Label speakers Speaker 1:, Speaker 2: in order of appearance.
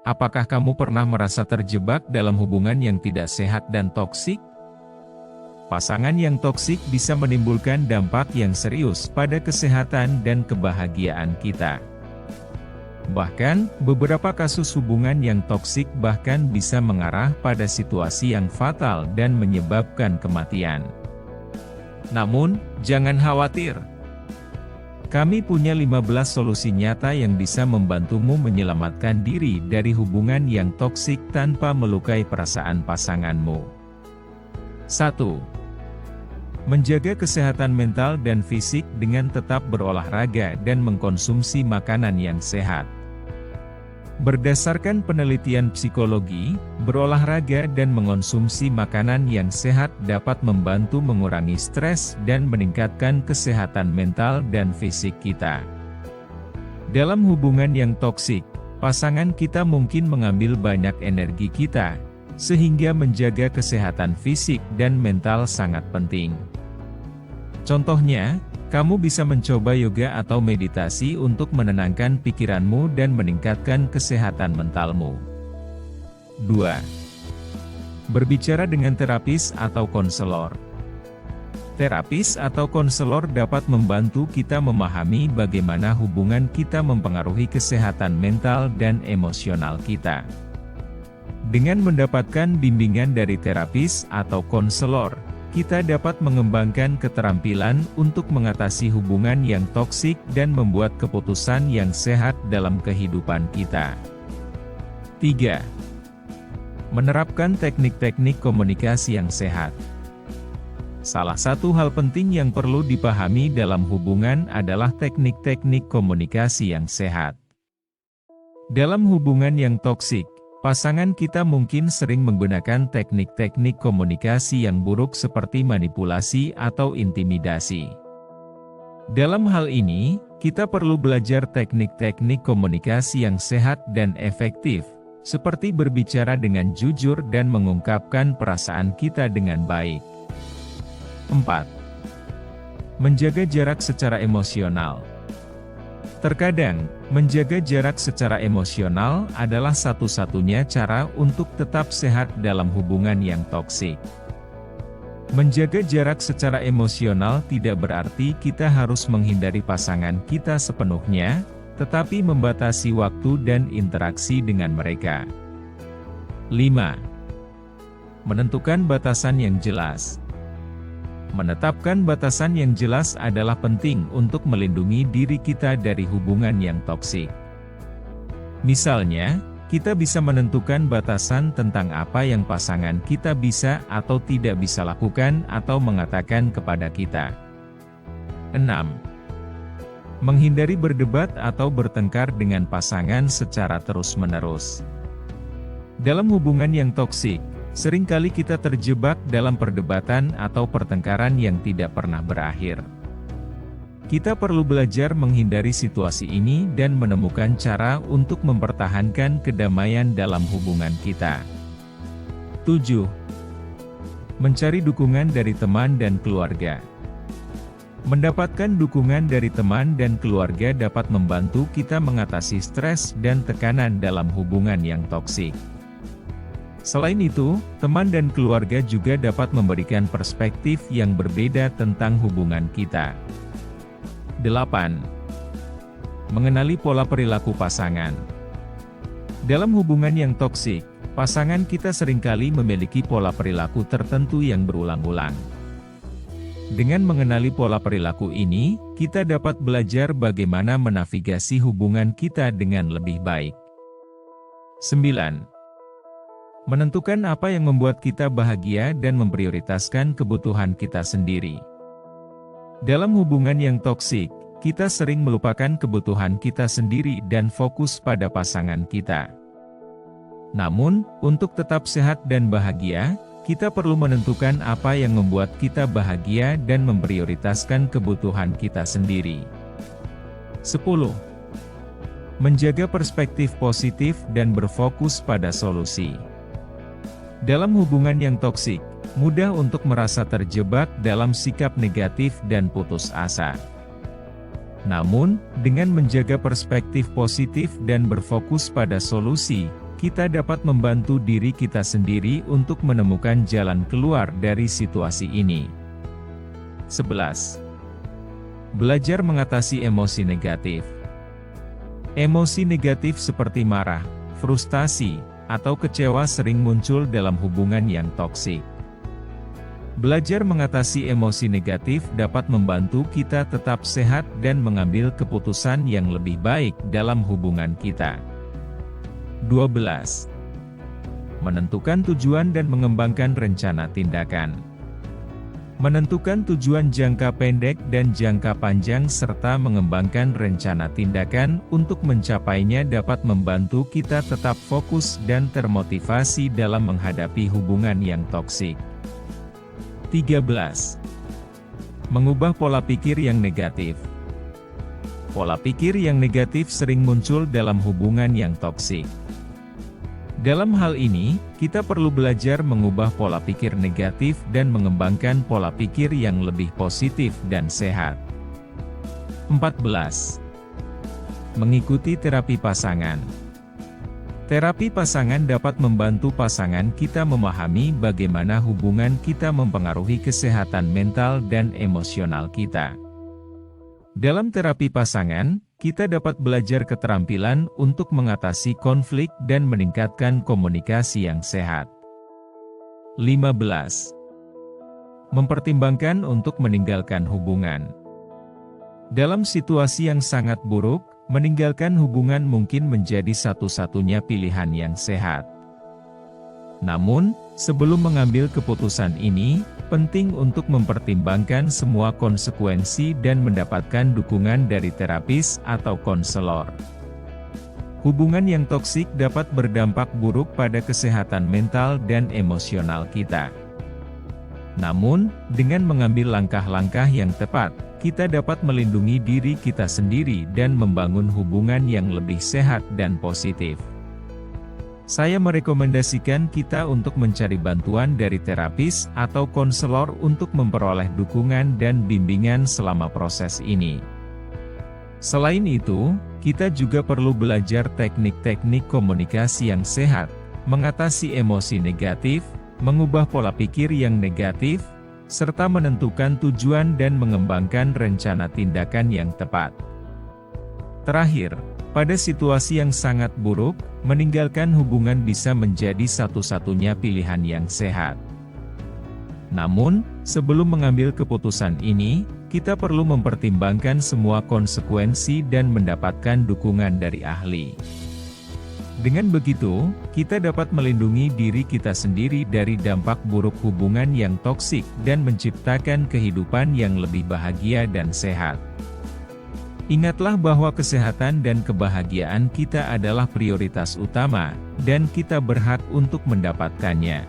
Speaker 1: Apakah kamu pernah merasa terjebak dalam hubungan yang tidak sehat dan toksik? Pasangan yang toksik bisa menimbulkan dampak yang serius pada kesehatan dan kebahagiaan kita. Bahkan, beberapa kasus hubungan yang toksik bahkan bisa mengarah pada situasi yang fatal dan menyebabkan kematian. Namun, jangan khawatir. Kami punya 15 solusi nyata yang bisa membantumu menyelamatkan diri dari hubungan yang toksik tanpa melukai perasaan pasanganmu. 1. Menjaga kesehatan mental dan fisik dengan tetap berolahraga dan mengkonsumsi makanan yang sehat. Berdasarkan penelitian psikologi, berolahraga dan mengonsumsi makanan yang sehat dapat membantu mengurangi stres dan meningkatkan kesehatan mental dan fisik kita. Dalam hubungan yang toksik, pasangan kita mungkin mengambil banyak energi kita, sehingga menjaga kesehatan fisik dan mental sangat penting. Contohnya, kamu bisa mencoba yoga atau meditasi untuk menenangkan pikiranmu dan meningkatkan kesehatan mentalmu. 2. Berbicara dengan terapis atau konselor. Terapis atau konselor dapat membantu kita memahami bagaimana hubungan kita mempengaruhi kesehatan mental dan emosional kita. Dengan mendapatkan bimbingan dari terapis atau konselor, kita dapat mengembangkan keterampilan untuk mengatasi hubungan yang toksik dan membuat keputusan yang sehat dalam kehidupan kita. 3. Menerapkan teknik-teknik komunikasi yang sehat. Salah satu hal penting yang perlu dipahami dalam hubungan adalah teknik-teknik komunikasi yang sehat. Dalam hubungan yang toksik, pasangan kita mungkin sering menggunakan teknik-teknik komunikasi yang buruk seperti manipulasi atau intimidasi. Dalam hal ini, kita perlu belajar teknik-teknik komunikasi yang sehat dan efektif, seperti berbicara dengan jujur dan mengungkapkan perasaan kita dengan baik. 4. Menjaga jarak secara emosional. Terkadang, menjaga jarak secara emosional adalah satu-satunya cara untuk tetap sehat dalam hubungan yang toksik. Menjaga jarak secara emosional tidak berarti kita harus menghindari pasangan kita sepenuhnya, tetapi membatasi waktu dan interaksi dengan mereka. 5. Menentukan batasan yang jelas. Menetapkan batasan yang jelas adalah penting untuk melindungi diri kita dari hubungan yang toksik. Misalnya, kita bisa menentukan batasan tentang apa yang pasangan kita bisa atau tidak bisa lakukan atau mengatakan kepada kita. 6. Menghindari berdebat atau bertengkar dengan pasangan secara terus-menerus. Dalam hubungan yang toksik, seringkali kita terjebak dalam perdebatan atau pertengkaran yang tidak pernah berakhir. Kita perlu belajar menghindari situasi ini dan menemukan cara untuk mempertahankan kedamaian dalam hubungan kita. 7. Mencari dukungan dari teman dan keluarga. Mendapatkan dukungan dari teman dan keluarga dapat membantu kita mengatasi stres dan tekanan dalam hubungan yang toksik. Selain itu, teman dan keluarga juga dapat memberikan perspektif yang berbeda tentang hubungan kita. 8. Mengenali pola perilaku pasangan. Dalam hubungan yang toksik, pasangan kita seringkali memiliki pola perilaku tertentu yang berulang-ulang. Dengan mengenali pola perilaku ini, kita dapat belajar bagaimana menavigasi hubungan kita dengan lebih baik. 9. Menentukan apa yang membuat kita bahagia dan memprioritaskan kebutuhan kita sendiri. Dalam hubungan yang toksik, kita sering melupakan kebutuhan kita sendiri dan fokus pada pasangan kita. Namun, untuk tetap sehat dan bahagia, kita perlu menentukan apa yang membuat kita bahagia dan memprioritaskan kebutuhan kita sendiri. 10. Menjaga perspektif positif dan berfokus pada solusi. Dalam hubungan yang toksik, mudah untuk merasa terjebak dalam sikap negatif dan putus asa. Namun, dengan menjaga perspektif positif dan berfokus pada solusi, kita dapat membantu diri kita sendiri untuk menemukan jalan keluar dari situasi ini. 11. Belajar mengatasi emosi negatif. Emosi negatif seperti marah, frustasi, atau kecewa sering muncul dalam hubungan yang toksik. Belajar mengatasi emosi negatif dapat membantu kita tetap sehat dan mengambil keputusan yang lebih baik dalam hubungan kita. 12. Menentukan tujuan dan mengembangkan rencana tindakan. Menentukan tujuan jangka pendek dan jangka panjang serta mengembangkan rencana tindakan untuk mencapainya dapat membantu kita tetap fokus dan termotivasi dalam menghadapi hubungan yang toksik. 13. Mengubah pola pikir yang negatif. Pola pikir yang negatif sering muncul dalam hubungan yang toksik. Dalam hal ini, kita perlu belajar mengubah pola pikir negatif dan mengembangkan pola pikir yang lebih positif dan sehat. 14. Mengikuti terapi pasangan. Terapi pasangan dapat membantu pasangan kita memahami bagaimana hubungan kita mempengaruhi kesehatan mental dan emosional kita. Dalam terapi pasangan, kita dapat belajar keterampilan untuk mengatasi konflik dan meningkatkan komunikasi yang sehat. 15. Mempertimbangkan untuk meninggalkan hubungan. Dalam situasi yang sangat buruk, meninggalkan hubungan mungkin menjadi satu-satunya pilihan yang sehat. Namun, sebelum mengambil keputusan ini, penting untuk mempertimbangkan semua konsekuensi dan mendapatkan dukungan dari terapis atau konselor. Hubungan yang toksik dapat berdampak buruk pada kesehatan mental dan emosional kita. Namun, dengan mengambil langkah-langkah yang tepat, kita dapat melindungi diri kita sendiri dan membangun hubungan yang lebih sehat dan positif. Saya merekomendasikan kita untuk mencari bantuan dari terapis atau konselor untuk memperoleh dukungan dan bimbingan selama proses ini. Selain itu, kita juga perlu belajar teknik-teknik komunikasi yang sehat, mengatasi emosi negatif, mengubah pola pikir yang negatif, serta menentukan tujuan dan mengembangkan rencana tindakan yang tepat. Terakhir, pada situasi yang sangat buruk, meninggalkan hubungan bisa menjadi satu-satunya pilihan yang sehat. Namun, sebelum mengambil keputusan ini, kita perlu mempertimbangkan semua konsekuensi dan mendapatkan dukungan dari ahli. Dengan begitu, kita dapat melindungi diri kita sendiri dari dampak buruk hubungan yang toksik dan menciptakan kehidupan yang lebih bahagia dan sehat. Ingatlah bahwa kesehatan dan kebahagiaan kita adalah prioritas utama, dan kita berhak untuk mendapatkannya.